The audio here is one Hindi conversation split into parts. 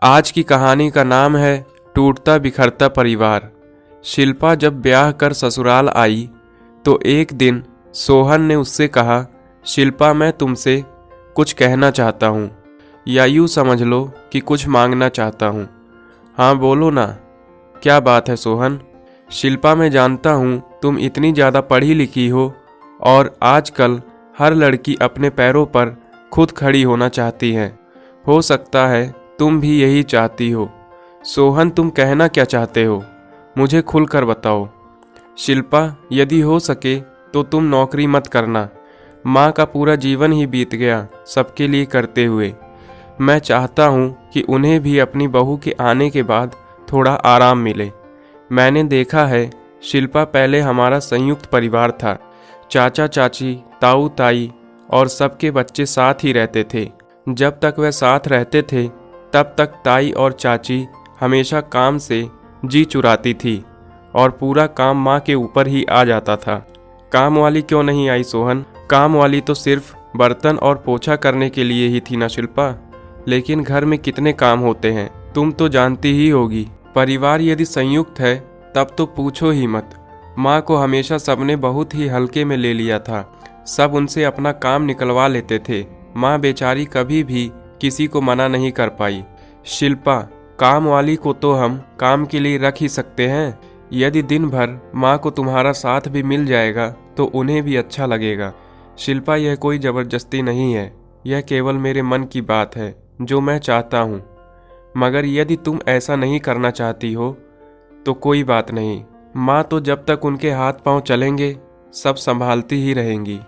आज की कहानी का नाम है टूटता बिखरता परिवार। शिल्पा जब ब्याह कर ससुराल आई तो एक दिन सोहन ने उससे कहा, शिल्पा मैं तुमसे कुछ कहना चाहता हूँ, या यूँ समझ लो कि कुछ मांगना चाहता हूँ। हाँ बोलो ना, क्या बात है सोहन? शिल्पा मैं जानता हूँ तुम इतनी ज़्यादा पढ़ी लिखी हो और आजकल हर लड़की अपने पैरों पर खुद खड़ी होना चाहती है। हो सकता है तुम भी यही चाहती हो। सोहन तुम कहना क्या चाहते हो, मुझे खुलकर बताओ। शिल्पा यदि हो सके तो तुम नौकरी मत करना। माँ का पूरा जीवन ही बीत गया सबके लिए करते हुए। मैं चाहता हूँ कि उन्हें भी अपनी बहू के आने के बाद थोड़ा आराम मिले। मैंने देखा है शिल्पा, पहले हमारा संयुक्त परिवार था। चाचा चाची, ताऊ ताई और सबके बच्चे साथ ही रहते थे। जब तक वह साथ रहते थे तब तक ताई और चाची हमेशा काम से जी चुराती थी और पूरा काम माँ के ऊपर ही आ जाता था। काम वाली क्यों नहीं आई सोहन? काम वाली तो सिर्फ बर्तन और पोछा करने के लिए ही थी ना शिल्पा। लेकिन घर में कितने काम होते हैं तुम तो जानती ही होगी। परिवार यदि संयुक्त है तब तो पूछो ही मत। माँ को हमेशा सबने बहुत ही हल्के में ले लिया था। सब उनसे अपना काम निकलवा लेते थे। माँ बेचारी कभी भी किसी को मना नहीं कर पाई। शिल्पा, काम वाली को तो हम काम के लिए रख ही सकते हैं। यदि दिन भर माँ को तुम्हारा साथ भी मिल जाएगा तो उन्हें भी अच्छा लगेगा। शिल्पा, यह कोई ज़बरदस्ती नहीं है, यह केवल मेरे मन की बात है जो मैं चाहता हूँ। मगर यदि तुम ऐसा नहीं करना चाहती हो तो कोई बात नहीं। माँ तो जब तक उनके हाथ पांव चलेंगे सब संभालती ही रहेंगी।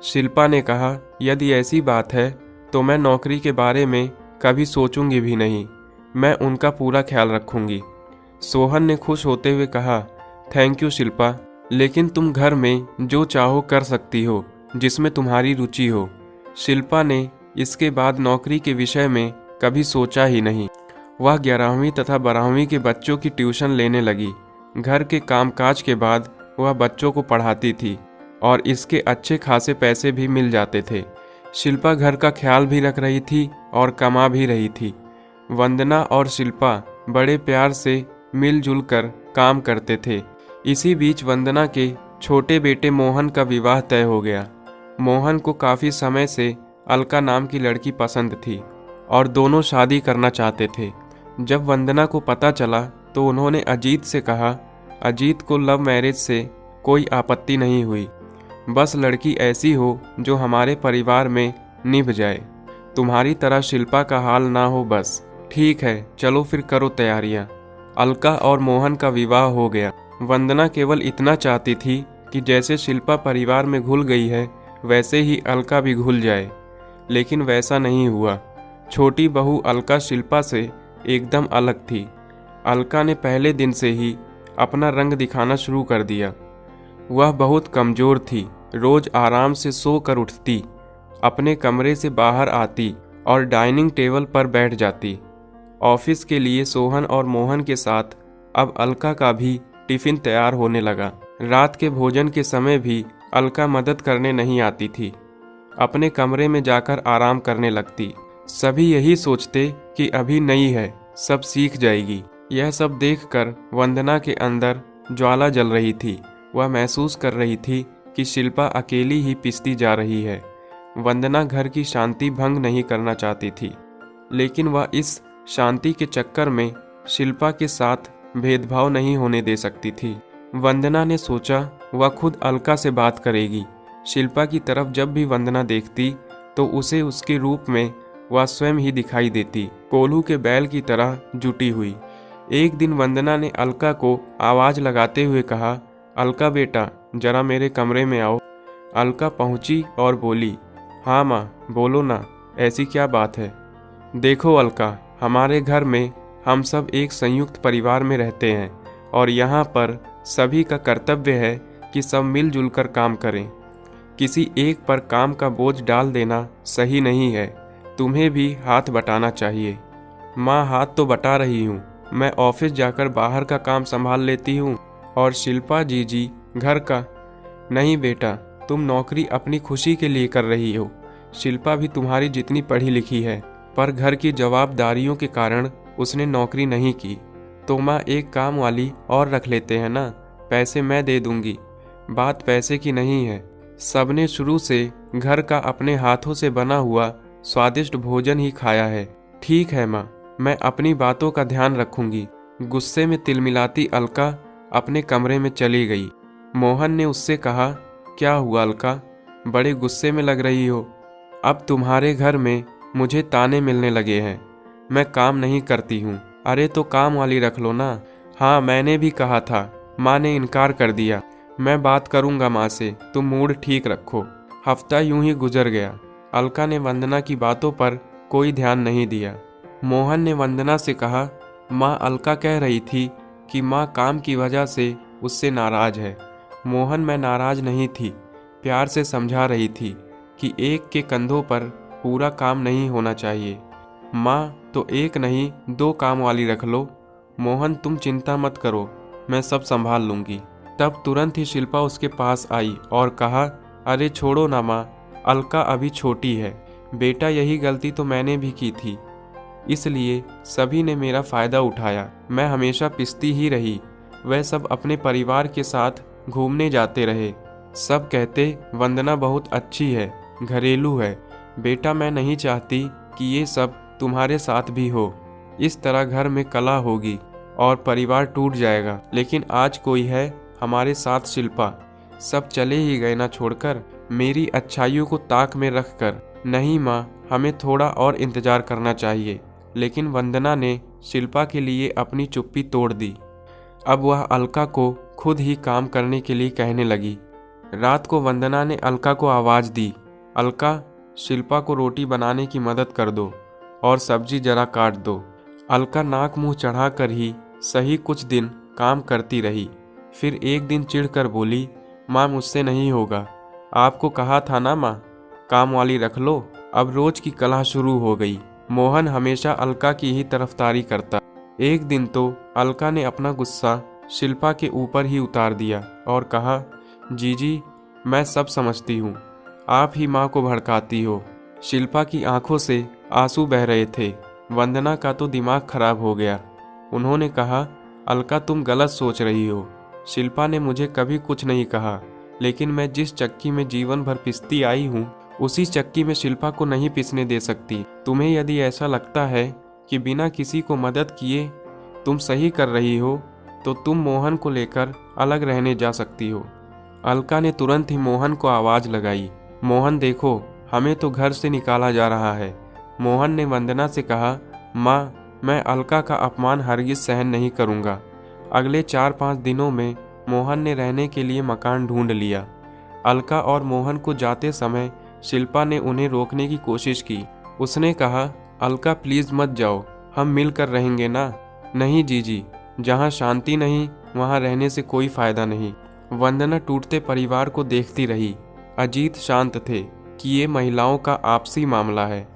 शिल्पा ने कहा, यदि ऐसी बात है तो मैं नौकरी के बारे में कभी सोचूंगी भी नहीं। मैं उनका पूरा ख्याल रखूंगी। सोहन ने खुश होते हुए कहा, थैंक यू शिल्पा, लेकिन तुम घर में जो चाहो कर सकती हो, जिसमें तुम्हारी रुचि हो। शिल्पा ने इसके बाद नौकरी के विषय में कभी सोचा ही नहीं। वह 11वीं तथा 12वीं के बच्चों की ट्यूशन लेने लगी। घर के कामकाज के बाद वह बच्चों को पढ़ाती थी और इसके अच्छे खासे पैसे भी मिल जाते थे। शिल्पा घर का ख्याल भी रख रही थी और कमा भी रही थी। वंदना और शिल्पा बड़े प्यार से मिलजुल कर काम करते थे। इसी बीच वंदना के छोटे बेटे मोहन का विवाह तय हो गया। मोहन को काफ़ी समय से अलका नाम की लड़की पसंद थी और दोनों शादी करना चाहते थे। जब वंदना को पता चला तो उन्होंने अजीत से कहा, अजीत को लव मैरिज से कोई आपत्ति नहीं हुई, बस लड़की ऐसी हो जो हमारे परिवार में निभ जाए। तुम्हारी तरह शिल्पा का हाल ना हो बस। ठीक है, चलो फिर करो तैयारियां। अलका और मोहन का विवाह हो गया। वंदना केवल इतना चाहती थी कि जैसे शिल्पा परिवार में घुल गई है वैसे ही अलका भी घुल जाए, लेकिन वैसा नहीं हुआ। छोटी बहू अलका शिल्पा से एकदम अलग थी। अलका ने पहले दिन से ही अपना रंग दिखाना शुरू कर दिया। वह बहुत कमज़ोर थी। रोज आराम से सो कर उठती, अपने कमरे से बाहर आती और डाइनिंग टेबल पर बैठ जाती। ऑफिस के लिए सोहन और मोहन के साथ अब अलका का भी टिफ़िन तैयार होने लगा। रात के भोजन के समय भी अलका मदद करने नहीं आती थी। अपने कमरे में जाकर आराम करने लगती। सभी यही सोचते कि अभी नई है, सब सीख जाएगी। यह सब देखकर वंदना के अंदर ज्वाला जल रही थी। वह महसूस कर रही थी कि शिल्पा अकेली ही पिसती जा रही है। वंदना घर की शांति भंग नहीं करना चाहती थी, लेकिन वह इस शांति के चक्कर में शिल्पा के साथ भेदभाव नहीं होने दे सकती थी। वंदना ने सोचा वह खुद अलका से बात करेगी। शिल्पा की तरफ जब भी वंदना देखती तो उसे उसके रूप में वह स्वयं ही दिखाई देती, कोल्हू के बैल की तरह जुटी हुई। एक दिन वंदना ने अलका को आवाज़ लगाते हुए कहा, अलका बेटा जरा मेरे कमरे में आओ। अलका पहुंची और बोली, हाँ माँ बोलो ना, ऐसी क्या बात है? देखो अलका, हमारे घर में हम सब एक संयुक्त परिवार में रहते हैं और यहाँ पर सभी का कर्तव्य है कि सब मिलजुल कर काम करें। किसी एक पर काम का बोझ डाल देना सही नहीं है। तुम्हें भी हाथ बटाना चाहिए। माँ हाथ तो बटा रही हूँ, मैं ऑफिस जाकर बाहर का काम संभाल लेती हूँ और शिल्पा जी घर का। नहीं बेटा, तुम नौकरी अपनी खुशी के लिए कर रही हो। शिल्पा भी तुम्हारी जितनी पढ़ी लिखी है, पर घर की जवाबदारियों के कारण उसने नौकरी नहीं की। तो माँ एक काम वाली और रख लेते हैं ना, पैसे मैं दे दूंगी। बात पैसे की नहीं है, सबने शुरू से घर का अपने हाथों से बना हुआ स्वादिष्ट भोजन ही खाया है। ठीक है माँ, मैं अपनी बातों का ध्यान रखूंगी। गुस्से में तिलमिलाती अलका अपने कमरे में चली गई। मोहन ने उससे कहा, क्या हुआ अलका, बड़े गुस्से में लग रही हो। अब तुम्हारे घर में मुझे ताने मिलने लगे हैं, मैं काम नहीं करती हूँ। अरे तो काम वाली रख लो ना। हाँ मैंने भी कहा था, माँ ने इनकार कर दिया। मैं बात करूँगा माँ से, तुम मूड ठीक रखो। हफ्ता यूं ही गुजर गया। अलका ने वंदना की बातों पर कोई ध्यान नहीं दिया। मोहन ने वंदना से कहा, माँ अलका कह रही थी कि माँ काम की वजह से उससे नाराज है। मोहन मैं नाराज नहीं थी, प्यार से समझा रही थी कि एक के कंधों पर पूरा काम नहीं होना चाहिए। माँ तो एक नहीं 2 काम वाली रख लो। मोहन तुम चिंता मत करो, मैं सब संभाल लूंगी। तब तुरंत ही शिल्पा उसके पास आई और कहा, अरे छोड़ो ना माँ, अलका अभी छोटी है। बेटा यही गलती तो मैंने भी की थी, इसलिए सभी ने मेरा फ़ायदा उठाया। मैं हमेशा पिसती ही रही। वह सब अपने परिवार के साथ घूमने जाते रहे। सब कहते वंदना बहुत अच्छी है, घरेलू है। बेटा मैं नहीं चाहती कि ये सब तुम्हारे साथ भी हो। इस तरह घर में कलह होगी और परिवार टूट जाएगा। लेकिन आज कोई है हमारे साथ, शिल्पा। सब चले ही गए ना छोड़कर, मेरी अच्छाइयों को ताक में रखकर। नहीं माँ, हमें थोड़ा और इंतजार करना चाहिए। लेकिन वंदना ने शिल्पा के लिए अपनी चुप्पी तोड़ दी। अब वह अलका को खुद ही काम करने के लिए कहने लगी। रात को वंदना ने अलका को आवाज़ दी, अलका शिल्पा को रोटी बनाने की मदद कर दो और सब्जी जरा काट दो। अलका नाक मुंह चढ़ाकर ही सही कुछ दिन काम करती रही। फिर एक दिन चिढ़कर बोली, माँ मुझसे नहीं होगा, आपको कहा था ना माँ, काम वाली रख लो। अब रोज की कलह शुरू हो गई। मोहन हमेशा अलका की ही तरफदारी करता। एक दिन तो अलका ने अपना गुस्सा शिल्पा के ऊपर ही उतार दिया और कहा, जीजी मैं सब समझती हूँ, आप ही माँ को भड़काती हो। शिल्पा की आंखों से आंसू बह रहे थे। वंदना का तो दिमाग खराब हो गया। उन्होंने कहा, अलका तुम गलत सोच रही हो। शिल्पा ने मुझे कभी कुछ नहीं कहा, लेकिन मैं जिस चक्की में जीवन भर पिसती आई हूँ उसी चक्की में शिल्पा को नहीं पिसने दे सकती। तुम्हें यदि ऐसा लगता है कि बिना किसी को मदद किए तुम सही कर रही हो तो तुम मोहन को लेकर अलग रहने जा सकती हो। अलका ने तुरंत ही मोहन को आवाज़ लगाई, मोहन देखो हमें तो घर से निकाला जा रहा है। मोहन ने वंदना से कहा, माँ मैं अलका का अपमान हरगिज सहन नहीं करूँगा। अगले 4-5 दिनों में मोहन ने रहने के लिए मकान ढूंढ लिया। अलका और मोहन को जाते समय शिल्पा ने उन्हें रोकने की कोशिश की। उसने कहा, अलका प्लीज़ मत जाओ, हम मिलकर रहेंगे ना। नहीं जीजी, जहाँ शांति नहीं वहाँ रहने से कोई फ़ायदा नहीं। वंदना टूटते परिवार को देखती रही। अजीत शांत थे कि ये महिलाओं का आपसी मामला है।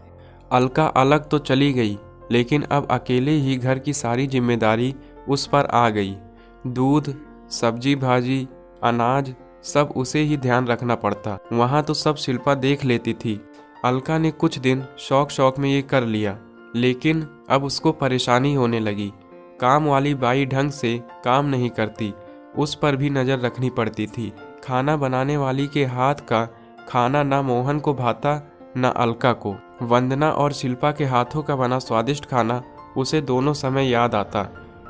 अलका अलग तो चली गई, लेकिन अब अकेले ही घर की सारी जिम्मेदारी उस पर आ गई। दूध, सब्जी भाजी, अनाज सब उसे ही ध्यान रखना पड़ता। वहाँ तो सब शिल्पा देख लेती थी। अलका ने कुछ दिन शौक में ये कर लिया, लेकिन अब उसको परेशानी होने लगी। काम वाली बाई ढंग से काम नहीं करती, उस पर भी नज़र रखनी पड़ती थी। खाना बनाने वाली के हाथ का खाना ना मोहन को भाता न अलका को। वंदना और शिल्पा के हाथों का बना स्वादिष्ट खाना उसे दोनों समय याद आता।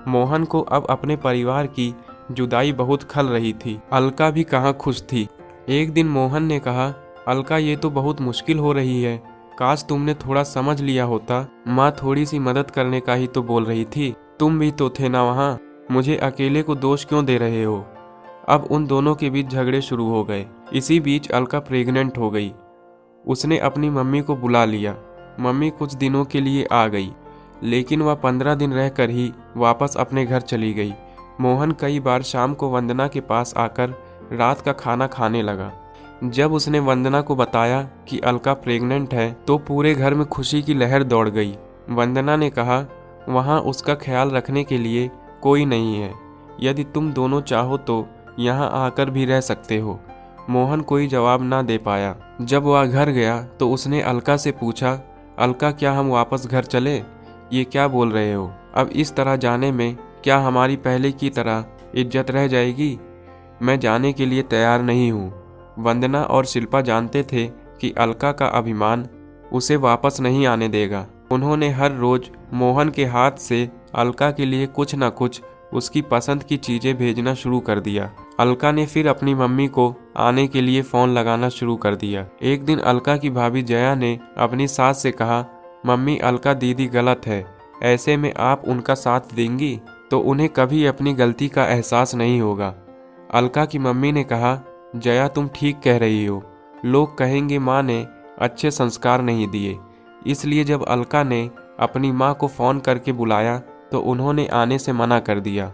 मोहन को अब अपने परिवार की जुदाई बहुत खल रही थी। अलका भी कहाँ खुश थी। एक दिन मोहन ने कहा, अलका ये तो बहुत मुश्किल हो रही है, काश तुमने थोड़ा समझ लिया होता। माँ थोड़ी सी मदद करने का ही तो बोल रही थी, तुम भी तो थे ना वहाँ, मुझे अकेले को दोष क्यों दे रहे हो। अब उन दोनों के बीच झगड़े शुरू हो गए। इसी बीच अलका प्रेग्नेंट हो गई। उसने अपनी मम्मी को बुला लिया। मम्मी कुछ दिनों के लिए आ गई, लेकिन वह 15 दिन रहकर ही वापस अपने घर चली गई। मोहन कई बार शाम को वंदना के पास आकर रात का खाना खाने लगा। जब उसने वंदना को बताया कि अलका प्रेग्नेंट है तो पूरे घर में खुशी की लहर दौड़ गई। वंदना ने कहा, वहाँ उसका ख्याल रखने के लिए कोई नहीं है, यदि तुम दोनों चाहो तो यहाँ आकर भी रह सकते हो। मोहन कोई जवाब ना दे पाया। जब वह घर गया तो उसने अलका से पूछा, अलका क्या हम वापस घर चले, ये क्या बोल रहे हो। अब इस तरह जाने में क्या हमारी पहले की तरह इज्जत रह जाएगी? मैं जाने के लिए तैयार नहीं हूँ। वंदना और शिल्पा जानते थे कि अलका का अभिमान उसे वापस नहीं आने देगा। उन्होंने हर रोज मोहन के हाथ से अलका के लिए कुछ न कुछ उसकी पसंद की चीजें भेजना शुरू कर दिया। अलका ने फिर अपनी मम्मी को आने के लिए फोन लगाना शुरू कर दिया। एक दिन अलका की भाभी जया ने अपनी सास से कहा, मम्मी अलका दीदी गलत है, ऐसे में आप उनका साथ देंगी तो उन्हें कभी अपनी गलती का एहसास नहीं होगा। अलका की मम्मी ने कहा, जया तुम ठीक कह रही हो, लोग कहेंगे माँ ने अच्छे संस्कार नहीं दिए। इसलिए जब अलका ने अपनी माँ को फोन करके बुलाया तो उन्होंने आने से मना कर दिया।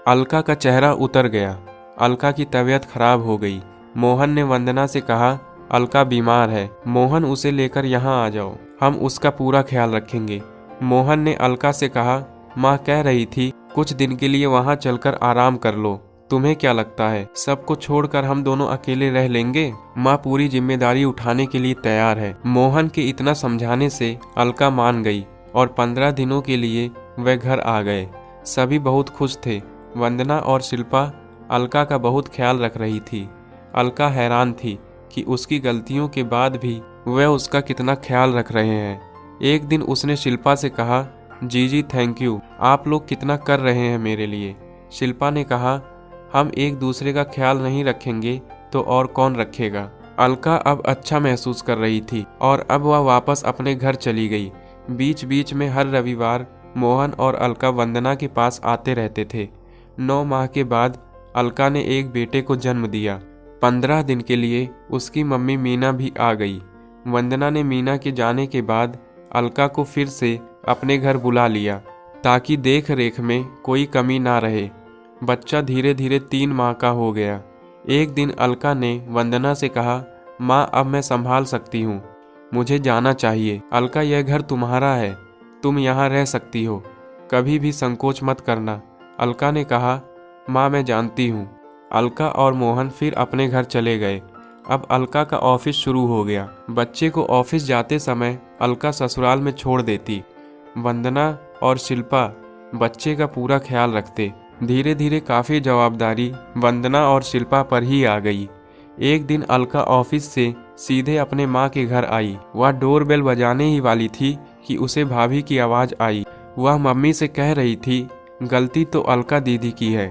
अलका का चेहरा उतर गया। अलका की तबीयत खराब हो गई। मोहन ने वंदना से कहा, अलका बीमार है, मोहन उसे लेकर यहाँ आ जाओ, हम उसका पूरा ख्याल रखेंगे। मोहन ने अलका से कहा, माँ कह रही थी कुछ दिन के लिए वहाँ चलकर आराम कर लो, तुम्हें क्या लगता है सबको छोड़कर हम दोनों अकेले रह लेंगे? माँ पूरी जिम्मेदारी उठाने के लिए तैयार है। मोहन के इतना समझाने से अलका मान गई और 15 दिनों के लिए वे घर आ गए। सभी बहुत खुश थे। वंदना और शिल्पा अलका का बहुत ख्याल रख रही थी। अलका हैरान थी कि उसकी गलतियों के बाद भी वे उसका कितना ख्याल रख रहे हैं। एक दिन उसने शिल्पा से कहा, जीजी थैंक यू, आप लोग कितना कर रहे हैं मेरे लिए। शिल्पा ने कहा, हम एक दूसरे का ख्याल नहीं रखेंगे तो और कौन रखेगा। अलका अब अच्छा महसूस कर रही थी और अब वह वापस अपने घर चली गई। बीच बीच में हर रविवार मोहन और अलका वंदना के पास आते रहते थे। 9 माह के बाद अलका ने एक बेटे को जन्म दिया। 15 दिन के लिए उसकी मम्मी मीना भी आ गई। वंदना ने मीना के जाने के बाद अलका को फिर से अपने घर बुला लिया ताकि देख रेख में कोई कमी ना रहे। बच्चा धीरे धीरे 3 माह का हो गया। एक दिन अलका ने वंदना से कहा, माँ अब मैं संभाल सकती हूँ, मुझे जाना चाहिए। अलका यह घर तुम्हारा है, तुम यहाँ रह सकती हो, कभी भी संकोच मत करना। अलका ने कहा, माँ मैं जानती हूँ। अलका और मोहन फिर अपने घर चले गए। अब अलका का ऑफिस शुरू हो गया। बच्चे को ऑफिस जाते समय अलका ससुराल में छोड़ देती। वंदना और शिल्पा बच्चे का पूरा ख्याल रखते। धीरे धीरे काफ़ी जवाबदारी वंदना और शिल्पा पर ही आ गई। एक दिन अलका ऑफिस से सीधे अपने माँ के घर आई। वह डोरबेल बजाने ही वाली थी कि उसे भाभी की आवाज़ आई। वह मम्मी से कह रही थी, गलती तो अलका दीदी की है,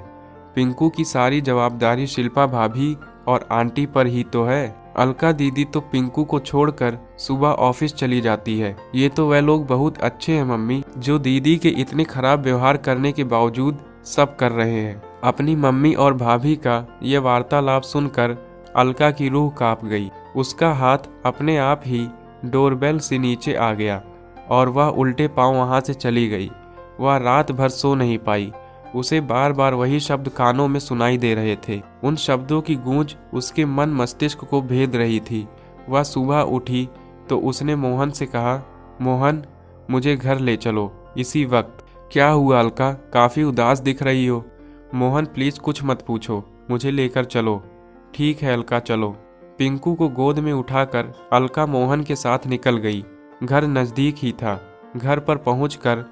पिंकू की सारी जवाबदारी शिल्पा भाभी और आंटी पर ही तो है। अलका दीदी तो पिंकू को छोड़कर सुबह ऑफिस चली जाती है। ये तो वह लोग बहुत अच्छे हैं मम्मी, जो दीदी के इतने खराब व्यवहार करने के बावजूद सब कर रहे हैं। अपनी मम्मी और भाभी का ये वार्तालाप सुनकर अलका की रूह कांप गई। उसका हाथ अपने आप ही डोरबेल से नीचे आ गया और वह उल्टे पांव वहां से चली गई। वह रात भर सो नहीं पाई। उसे बार बार वही शब्द कानों में सुनाई दे रहे थे। उन शब्दों की गूंज उसके मन मस्तिष्क को भेद रही थी। वह सुबह उठी तो उसने मोहन से कहा, मोहन मुझे घर ले चलो इसी वक्त। क्या हुआ अलका, काफ़ी उदास दिख रही हो। मोहन प्लीज़ कुछ मत पूछो, मुझे लेकर चलो। ठीक है अलका चलो। पिंकू को गोद में उठाकर अलका मोहन के साथ निकल गई। घर नज़दीक ही था। घर पर पहुंचकर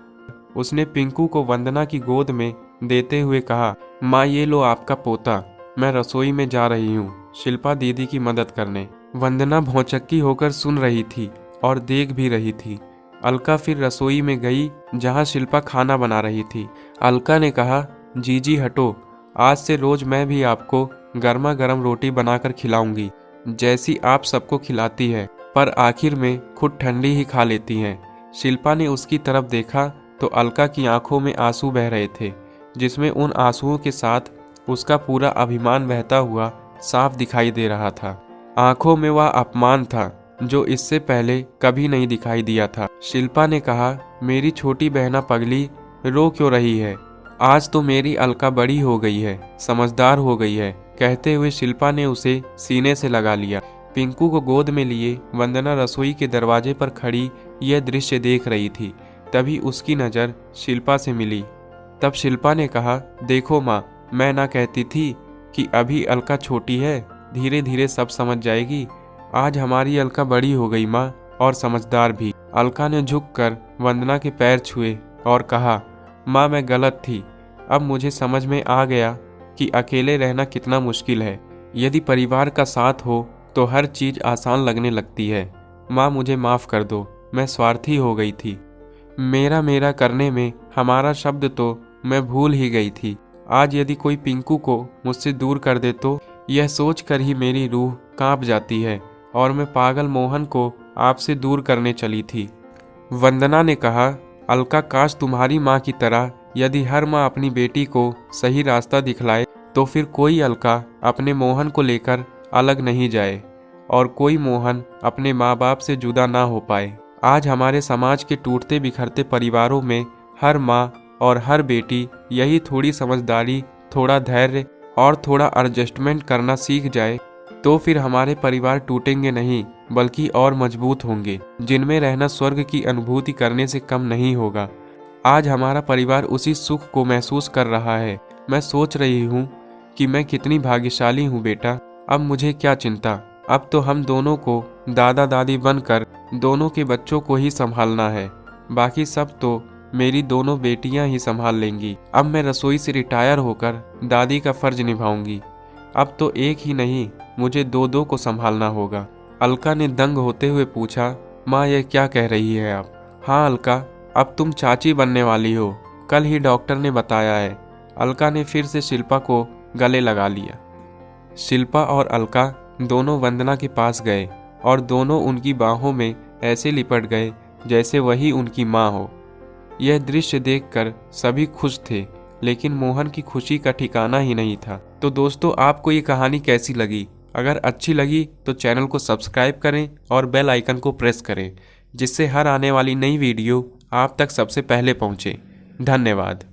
उसने पिंकू को वंदना की गोद में देते हुए कहा, माँ ये लो आपका पोता, मैं रसोई में जा रही हूँ शिल्पा दीदी की मदद करने। वंदना भौचक्की होकर सुन रही थी और देख भी रही थी। अलका फिर रसोई में गई जहाँ शिल्पा खाना बना रही थी। अलका ने कहा, जीजी हटो, आज से रोज मैं भी आपको गर्मा गर्म रोटी बनाकर खिलाऊंगी जैसी आप सबको खिलाती है, पर आखिर में खुद ठंडी ही खा लेती हैं। शिल्पा ने उसकी तरफ देखा तो अलका की आंखों में आंसू बह रहे थे, जिसमें उन आंसुओं के साथ उसका पूरा अभिमान बहता हुआ साफ दिखाई दे रहा था। आंखों में वह अपमान था जो इससे पहले कभी नहीं दिखाई दिया था। शिल्पा ने कहा, मेरी छोटी बहना पगली रो क्यों रही है, आज तो मेरी अलका बड़ी हो गई है, समझदार हो गई है। कहते हुए शिल्पा ने उसे सीने से लगा लिया। पिंकू को गोद में लिए वंदना रसोई के दरवाजे पर खड़ी यह दृश्य देख रही थी। तभी उसकी नज़र शिल्पा से मिली। तब शिल्पा ने कहा, देखो माँ, मैं ना कहती थी कि अभी अलका छोटी है, धीरे धीरे सब समझ जाएगी। आज हमारी अलका बड़ी हो गई माँ, और समझदार भी। अलका ने झुककर वंदना के पैर छुए और कहा, माँ मैं गलत थी। अब मुझे समझ में आ गया कि अकेले रहना कितना मुश्किल है। यदि परिवार का साथ हो तो हर चीज़ आसान लगने लगती है। माँ मुझे माफ़ कर दो, मैं स्वार्थी हो गई थी। मेरा मेरा करने में हमारा शब्द तो मैं भूल ही गई थी। आज यदि कोई पिंकू को मुझसे दूर कर दे तो यह सोचकर ही मेरी रूह कांप जाती है और मैं पागल मोहन को आपसे दूर करने चली थी। वंदना ने कहा, अलका काश तुम्हारी माँ की तरह यदि हर माँ अपनी बेटी को सही रास्ता दिखलाए तो फिर कोई अलका अपने मोहन को लेकर अलग नहीं जाए और कोई मोहन अपने माँ बाप से जुदा ना हो पाए। आज हमारे समाज के टूटते बिखरते परिवारों में हर माँ और हर बेटी यही थोड़ी समझदारी, थोड़ा धैर्य और थोड़ा एडजस्टमेंट करना सीख जाए तो फिर हमारे परिवार टूटेंगे नहीं बल्कि और मजबूत होंगे, जिनमें रहना स्वर्ग की अनुभूति करने से कम नहीं होगा। आज हमारा परिवार उसी सुख को महसूस कर रहा है। मैं सोच रही हूँ कि मैं कितनी भाग्यशाली हूँ बेटा। अब मुझे क्या चिंता, अब तो हम दोनों को दादा दादी बनकर दोनों के बच्चों को ही संभालना है। बाकी सब तो मेरी दोनों बेटियां ही संभाल लेंगी। अब मैं रसोई से रिटायर होकर दादी का फर्ज निभाऊंगी। अब तो एक ही नहीं, मुझे दो दो को संभालना होगा। अलका ने दंग होते हुए पूछा, माँ यह क्या कह रही है आप? हाँ अलका, अब तुम चाची बनने वाली हो, कल ही डॉक्टर ने बताया है। अलका ने फिर से शिल्पा को गले लगा लिया। शिल्पा और अलका दोनों वंदना के पास गए और दोनों उनकी बाहों में ऐसे लिपट गए जैसे वही उनकी माँ हो। यह दृश्य देखकर सभी खुश थे, लेकिन मोहन की खुशी का ठिकाना ही नहीं था। तो दोस्तों, आपको ये कहानी कैसी लगी? अगर अच्छी लगी तो चैनल को सब्सक्राइब करें और बेल आइकन को प्रेस करें, जिससे हर आने वाली नई वीडियो आप तक सबसे पहले पहुंचे। धन्यवाद।